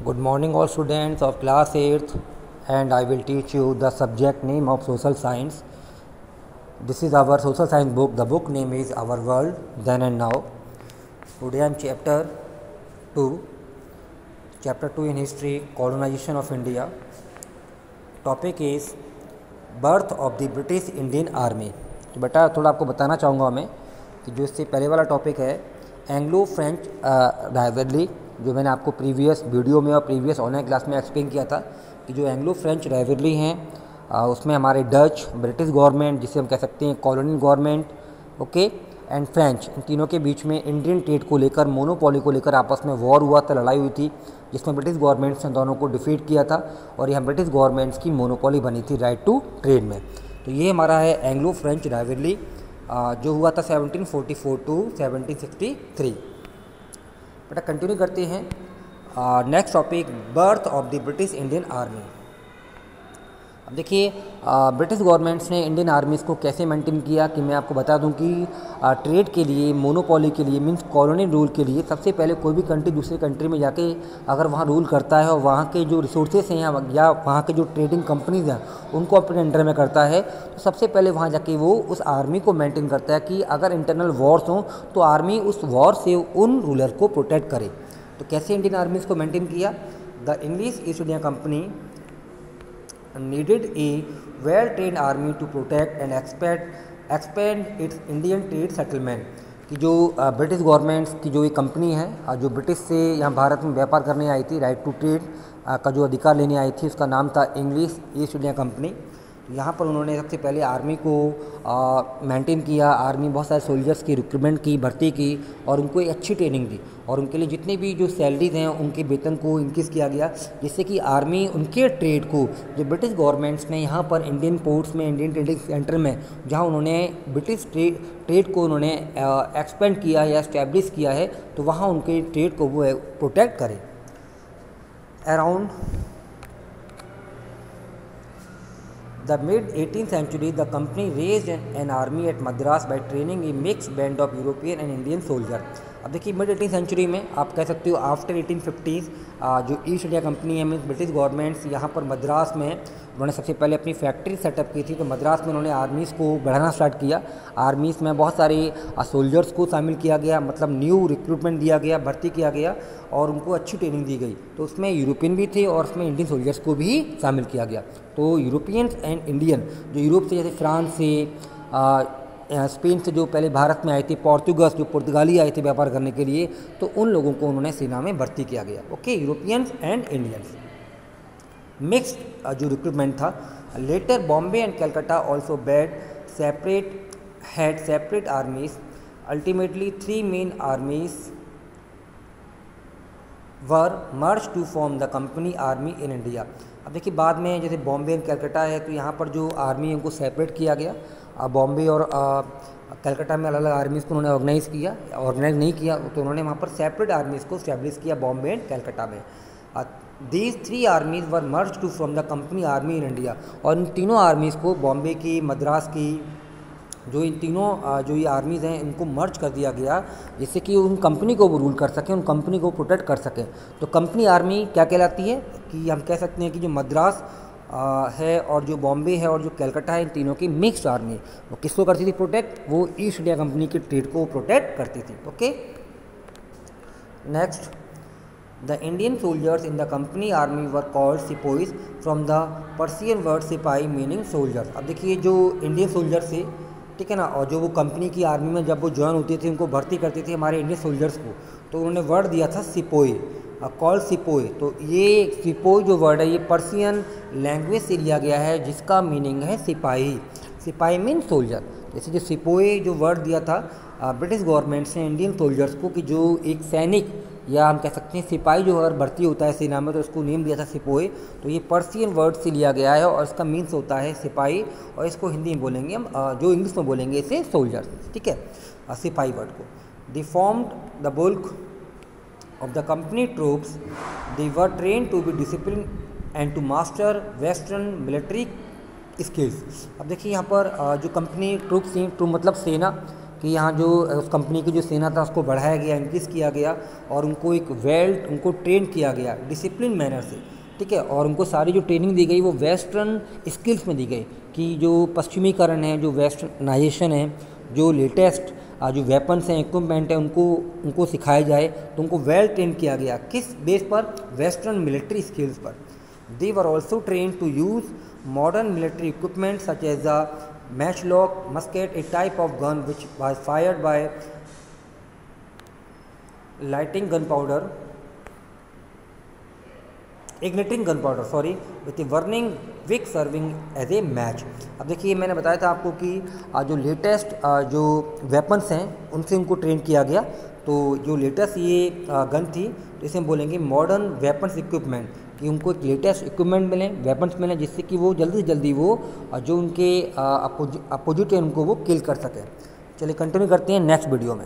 Good morning all students of class 8th, and I will teach you the subject name of social science. This is our social science book. The book name is Our World Then and Now. Today I am chapter 2 in history, colonization of India. Topic is birth of the British Indian Army. तो बेटा थोड़ा आपको बताना चाहूँगा मैं कि जो इससे पहले वाला टॉपिक है एंग्लो फ्रेंच राइवलरी, जो मैंने आपको प्रीवियस वीडियो में और प्रीवियस ऑनलाइन क्लास में एक्सप्लेन किया था कि जो एंग्लो फ्रेंच राइवलरी हैं उसमें हमारे डच, ब्रिटिश गवर्नमेंट जिसे हम कह सकते हैं colonial government, okay, and French, इन तीनों के बीच में इंडियन ट्रेड को लेकर, मोनोपोली को लेकर आपस में वॉर हुआ था, लड़ाई हुई थी, जिसमें ब्रिटिश गवर्नमेंट्स ने दोनों को डिफीट किया था और यहाँ ब्रिटिश गवर्नमेंट्स की मोनोपोली बनी थी राइट टू ट्रेड में। तो ये हमारा है एंग्लो फ्रेंच राइवलरी जो हुआ था 1744 टू 1763। बेटा कंटिन्यू करते हैं। Next topic birth of the British Indian army. अब देखिए ब्रिटिश गवर्नमेंट्स ने इंडियन आर्मीज़ को कैसे मेंटेन किया कि मैं आपको बता दूं कि ट्रेड के लिए, मोनोपोली के लिए, मींस कॉलोनियल रूल के लिए सबसे पहले कोई भी कंट्री दूसरे कंट्री में जाके अगर वहाँ रूल करता है और वहाँ के जो रिसोर्सेज हैं या वहाँ के जो ट्रेडिंग कंपनीज हैं उनको अपने अंडर में करता है, तो सबसे पहले वहाँ जाके वो उस आर्मी को मेंटेन करता है कि अगर इंटरनल वॉर्स हों तो आर्मी उस वॉर से उन रूलर को प्रोटेक्ट करे। तो कैसे इंडियन आर्मीज़ को मेंटेन किया? The English east India company needed a well-trained army to protect and expand its Indian trade settlement। कि जो ब्रिटिश गवर्नमेंट्स की जो ये कंपनी है जो ब्रिटिश से यहाँ भारत में व्यापार करने आई थी, राइट टू ट्रेड का जो अधिकार लेने आई थी, उसका नाम था इंग्लिश ईस्ट इंडिया कंपनी। यहाँ पर उन्होंने सबसे पहले आर्मी को मेंटेन किया, आर्मी बहुत सारे सोल्जर्स की रिक्रूटमेंट की, भर्ती की और उनको एक अच्छी ट्रेनिंग दी और उनके लिए जितने भी जो सैलरीज हैं उनके वेतन को इंक्रीज़ किया गया, जिससे कि आर्मी उनके ट्रेड को, जो ब्रिटिश गवर्नमेंट्स ने यहाँ पर इंडियन पोर्ट्स में, इंडियन ट्रेडिंग सेंटर में जहाँ उन्होंने ब्रिटिश ट्रेड को उन्होंने एक्सपेंड किया या इस्टेब्लिश किया है, तो वहाँ उनके ट्रेड को वो प्रोटेक्ट करें। Around the mid-18th century, the company raised an army at Madras by training a mixed band of European and Indian soldiers। अब देखिए मिड-18th सेंचुरी में आप कह सकते हो आफ्टर 1850s जो ईस्ट इंडिया कंपनी है, मीन्स ब्रिटिश गवर्नमेंट्स यहाँ पर मद्रास में उन्होंने सबसे पहले अपनी फैक्ट्री सेटअप की थी। तो मद्रास में उन्होंने आर्मीज़ को बढ़ाना स्टार्ट किया। आर्मीज़ में बहुत सारे सोल्जर्स को शामिल किया गया, मतलब न्यू रिक्रूटमेंट दिया गया, भर्ती किया गया और उनको अच्छी ट्रेनिंग दी गई। तो उसमें यूरोपियन भी थे और उसमें इंडियन सोल्जर्स को भी शामिल किया गया। तो यूरोपियंस एंड इंडियन, जो यूरोप से जैसे फ्रांस से, स्पेन से जो पहले भारत में आए थे, पोर्तुगस जो पुर्तगाली आए थे व्यापार करने के लिए, तो उन लोगों को उन्होंने सेना में भर्ती किया गया। Okay, Europeans and Indians, mixed जो रिक्रूटमेंट था। Later Bombay and Calcutta also had separate armies. Ultimately 3 main armies were merged to form the company army in India. अब देखिए बाद में जैसे बॉम्बे एंड कलकत्ता है तो यहाँ पर जो आर्मी है उनको सेपरेट किया गया। बॉम्बे और कलकत्ता में अलग अलग आर्मीज़ को उन्होंने ऑर्गेनाइज नहीं किया, तो उन्होंने वहाँ पर सेपरेट आर्मीज़ को स्टैब्लिश किया बॉम्बे एंड कलकत्ता में। These 3 armies were merged to from the company army in India. और इन तीनों आर्मीज़ को, बॉम्बे की, मद्रास की, जो इन तीनों जो ये आर्मीज़ हैं इनको मर्ज कर दिया गया, जिससे कि उन कंपनी को वो रूल कर सकें, उन कंपनी को प्रोटेक्ट कर सकें। तो कंपनी आर्मी क्या कहलाती है कि हम कह सकते हैं कि जो मद्रास है और जो बॉम्बे है और जो कलकत्ता है, इन तीनों की मिक्स्ड आर्मी, वो किसको करती थी प्रोटेक्ट? वो ईस्ट इंडिया कंपनी के ट्रेड को प्रोटेक्ट करती थी। Okay, next, the Indian soldiers in the company army were called sepoys from the Persian word sipahi meaning soldiers. अब देखिए जो इंडियन सोल्जर्स थे, ठीक है ना, और जो वो कंपनी की आर्मी में जब वो ज्वाइन होते थे, उनको भर्ती करते थे हमारे इंडियन सोल्जर्स को, तो उन्होंने वर्ड दिया था सिपोई, कॉल सिपोई। तो ये सिपोई जो वर्ड है ये पर्सियन लैंग्वेज से लिया गया है, जिसका मीनिंग है सिपाही। सिपाही मीन सोल्जर। जैसे जो सिपोई जो वर्ड दिया था ब्रिटिश गवर्नमेंट ने इंडियन सोल्जर्स को, कि जो एक सैनिक या हम कह सकते हैं सिपाही जो अगर भर्ती होता है सेना में, तो उसको नेम दिया था सिपोई। तो ये पर्सियन वर्ड से लिया गया है और इसका मीन्स होता है सिपाही, और इसको हिंदी में बोलेंगे हम, जो इंग्लिश में बोलेंगे इसे सोल्जर, ठीक है, सिपाही वर्ड को। दे formed the bulk of the company troops। they were trained to be disciplined and to master western military skills। अब देखिए यहाँ पर जो कंपनी ट्रूप्स थी, ट्रूप मतलब सेना, कि यहाँ जो उस कंपनी की जो सेना था उसको बढ़ाया गया, इंक्रीज़ किया गया और उनको एक उनको ट्रेन किया गया डिसिप्लिन मैनर से, ठीक है। और उनको सारी जो ट्रेनिंग दी गई वो वेस्टर्न स्किल्स में दी गई कि जो पश्चिमीकरण है, जो वेस्टर्नाइजेशन है, जो लेटेस्ट जो वेपन्स हैं, इक्विपमेंट है, उनको सिखाया जाए। तो उनको वेल ट्रेन किया गया, किस बेस पर? वेस्टर्न मिलिट्री स्किल्स पर। They were also train to use modern military equipment such as the matchlock musket, a type of gun which was fired by igniting gunpowder with a burning wick serving as a match। अब देखिए मैंने बताया था आपको कि जो latest जो weapons हैं उनसे उनको ट्रेन किया गया। तो जो लेटेस्ट ये गन थी इसे हम बोलेंगे मॉडर्न वेपन्स इक्विपमेंट, कि उनको एक लेटेस्ट इक्विपमेंट मिलें, वेपन्स मिलें, जिससे कि वो जल्दी से जल्दी वो जो उनके अपोजिट है उनको वो किल कर सकें। चलिए कंटिन्यू करते हैं नेक्स्ट वीडियो में।